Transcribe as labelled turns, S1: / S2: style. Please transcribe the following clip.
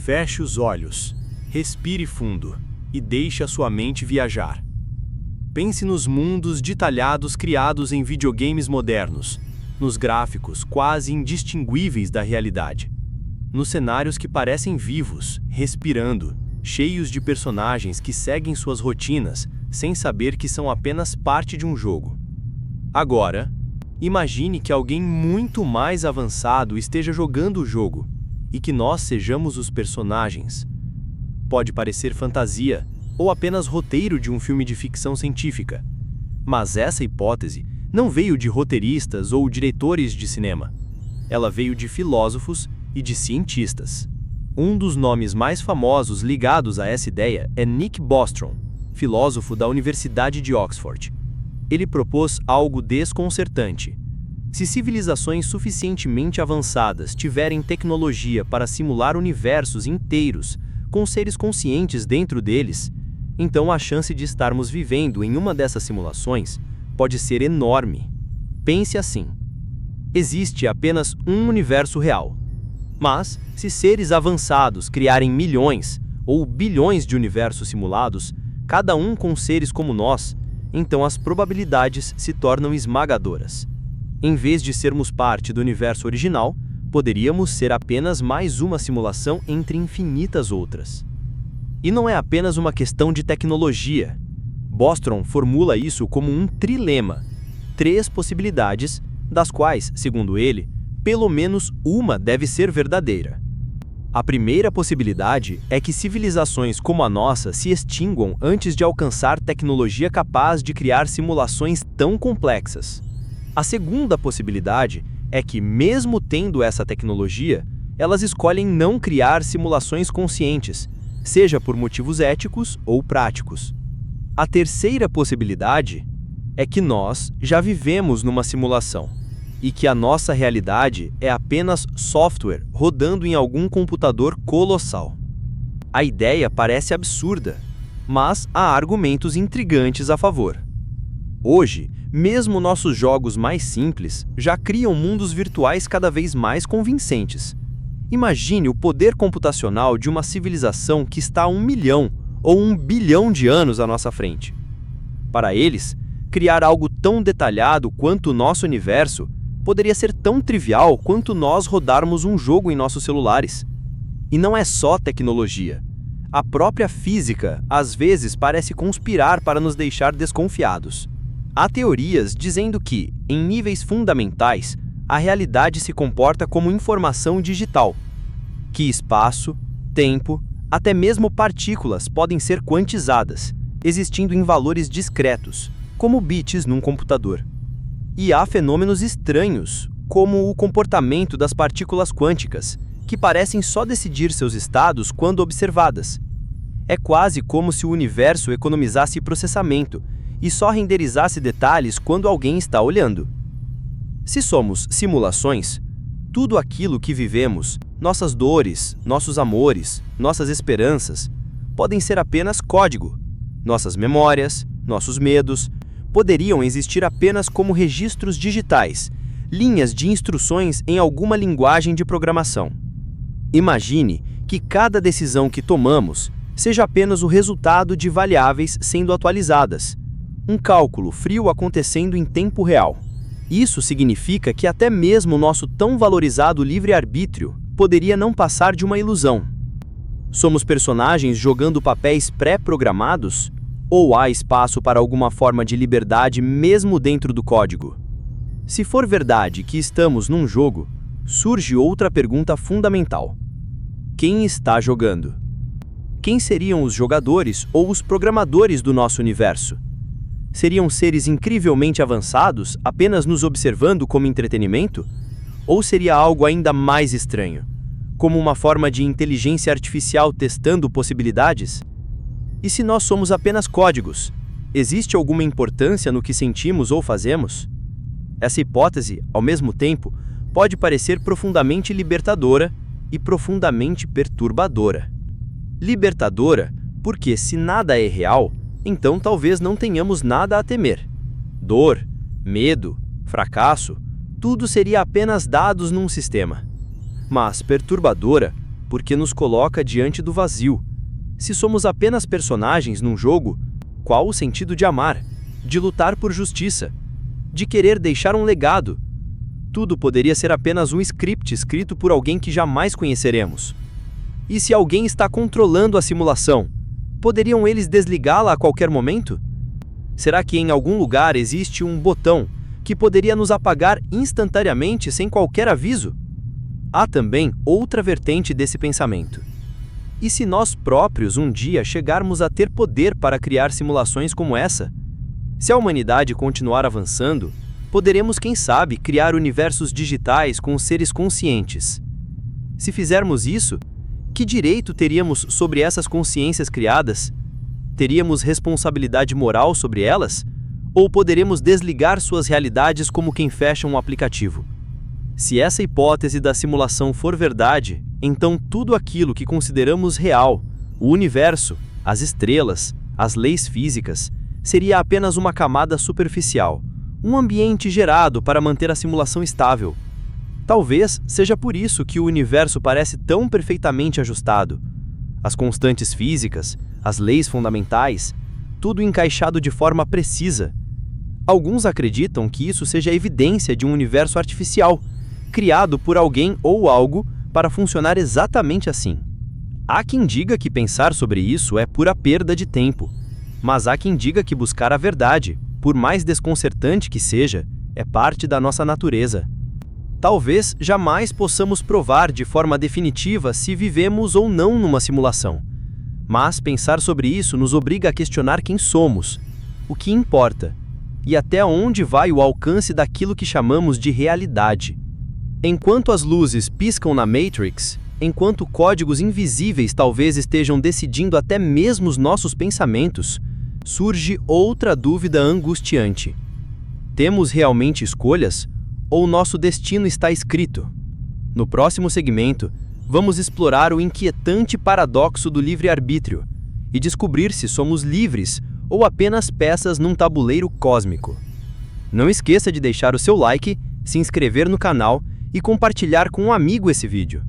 S1: Feche os olhos, respire fundo e deixe a sua mente viajar. Pense nos mundos detalhados criados em videogames modernos, nos gráficos quase indistinguíveis da realidade, nos cenários que parecem vivos, respirando, cheios de personagens que seguem suas rotinas sem saber que são apenas parte de um jogo. Agora, imagine que alguém muito mais avançado esteja jogando o jogo e que nós sejamos os personagens. Pode parecer fantasia ou apenas roteiro de um filme de ficção científica, mas essa hipótese não veio de roteiristas ou diretores de cinema. Ela veio de filósofos e de cientistas. Um dos nomes mais famosos ligados a essa ideia é Nick Bostrom, filósofo da Universidade de Oxford. Ele propôs algo desconcertante. Se civilizações suficientemente avançadas tiverem tecnologia para simular universos inteiros, com seres conscientes dentro deles, então a chance de estarmos vivendo em uma dessas simulações pode ser enorme. Pense assim: existe apenas um universo real. Mas, se seres avançados criarem milhões ou bilhões de universos simulados, cada um com seres como nós, então as probabilidades se tornam esmagadoras. Em vez de sermos parte do universo original, poderíamos ser apenas mais uma simulação entre infinitas outras. E não é apenas uma questão de tecnologia. Bostrom formula isso como um trilema, 3 possibilidades, das quais, segundo ele, pelo menos uma deve ser verdadeira. A primeira possibilidade é que civilizações como a nossa se extinguam antes de alcançar tecnologia capaz de criar simulações tão complexas. A segunda possibilidade é que, mesmo tendo essa tecnologia, elas escolhem não criar simulações conscientes, seja por motivos éticos ou práticos. A terceira possibilidade é que nós já vivemos numa simulação e que a nossa realidade é apenas software rodando em algum computador colossal. A ideia parece absurda, mas há argumentos intrigantes a favor. Hoje, mesmo nossos jogos mais simples já criam mundos virtuais cada vez mais convincentes. Imagine o poder computacional de uma civilização que está a 1 milhão ou 1 bilhão de anos à nossa frente. Para eles, criar algo tão detalhado quanto o nosso universo poderia ser tão trivial quanto nós rodarmos um jogo em nossos celulares. E não é só tecnologia. A própria física, às vezes, parece conspirar para nos deixar desconfiados. Há teorias dizendo que, em níveis fundamentais, a realidade se comporta como informação digital, que espaço, tempo, até mesmo partículas podem ser quantizadas, existindo em valores discretos, como bits num computador. E há fenômenos estranhos, como o comportamento das partículas quânticas, que parecem só decidir seus estados quando observadas. É quase como se o universo economizasse processamento e só renderizasse detalhes quando alguém está olhando. Se somos simulações, tudo aquilo que vivemos, nossas dores, nossos amores, nossas esperanças, podem ser apenas código. Nossas memórias, nossos medos, poderiam existir apenas como registros digitais, linhas de instruções em alguma linguagem de programação. Imagine que cada decisão que tomamos seja apenas o resultado de variáveis sendo atualizadas, um cálculo frio acontecendo em tempo real. Isso significa que até mesmo o nosso tão valorizado livre-arbítrio poderia não passar de uma ilusão. Somos personagens jogando papéis pré-programados? Ou há espaço para alguma forma de liberdade mesmo dentro do código? Se for verdade que estamos num jogo, surge outra pergunta fundamental: quem está jogando? Quem seriam os jogadores ou os programadores do nosso universo? Seriam seres incrivelmente avançados, apenas nos observando como entretenimento? Ou seria algo ainda mais estranho, como uma forma de inteligência artificial testando possibilidades? E se nós somos apenas códigos, existe alguma importância no que sentimos ou fazemos? Essa hipótese, ao mesmo tempo, pode parecer profundamente libertadora e profundamente perturbadora. Libertadora, porque se nada é real, então talvez não tenhamos nada a temer. Dor, medo, fracasso, tudo seria apenas dados num sistema. Mas perturbadora, porque nos coloca diante do vazio. Se somos apenas personagens num jogo, qual o sentido de amar, de lutar por justiça, de querer deixar um legado? Tudo poderia ser apenas um script escrito por alguém que jamais conheceremos. E se alguém está controlando a simulação, poderiam eles desligá-la a qualquer momento? Será que em algum lugar existe um botão que poderia nos apagar instantaneamente sem qualquer aviso? Há também outra vertente desse pensamento. E se nós próprios um dia chegarmos a ter poder para criar simulações como essa? Se a humanidade continuar avançando, poderemos, quem sabe, criar universos digitais com seres conscientes. Se fizermos isso, que direito teríamos sobre essas consciências criadas? Teríamos responsabilidade moral sobre elas? Ou poderemos desligar suas realidades como quem fecha um aplicativo? Se essa hipótese da simulação for verdade, então tudo aquilo que consideramos real, o universo, as estrelas, as leis físicas, seria apenas uma camada superficial, um ambiente gerado para manter a simulação estável. Talvez seja por isso que o universo parece tão perfeitamente ajustado. As constantes físicas, as leis fundamentais, tudo encaixado de forma precisa. Alguns acreditam que isso seja evidência de um universo artificial, criado por alguém ou algo para funcionar exatamente assim. Há quem diga que pensar sobre isso é pura perda de tempo, mas há quem diga que buscar a verdade, por mais desconcertante que seja, é parte da nossa natureza. Talvez jamais possamos provar de forma definitiva se vivemos ou não numa simulação. Mas pensar sobre isso nos obriga a questionar quem somos, o que importa, e até onde vai o alcance daquilo que chamamos de realidade. Enquanto as luzes piscam na Matrix, enquanto códigos invisíveis talvez estejam decidindo até mesmo os nossos pensamentos, surge outra dúvida angustiante. Temos realmente escolhas? Ou nosso destino está escrito? No próximo segmento, vamos explorar o inquietante paradoxo do livre-arbítrio e descobrir se somos livres ou apenas peças num tabuleiro cósmico. Não esqueça de deixar o seu like, se inscrever no canal e compartilhar com um amigo esse vídeo.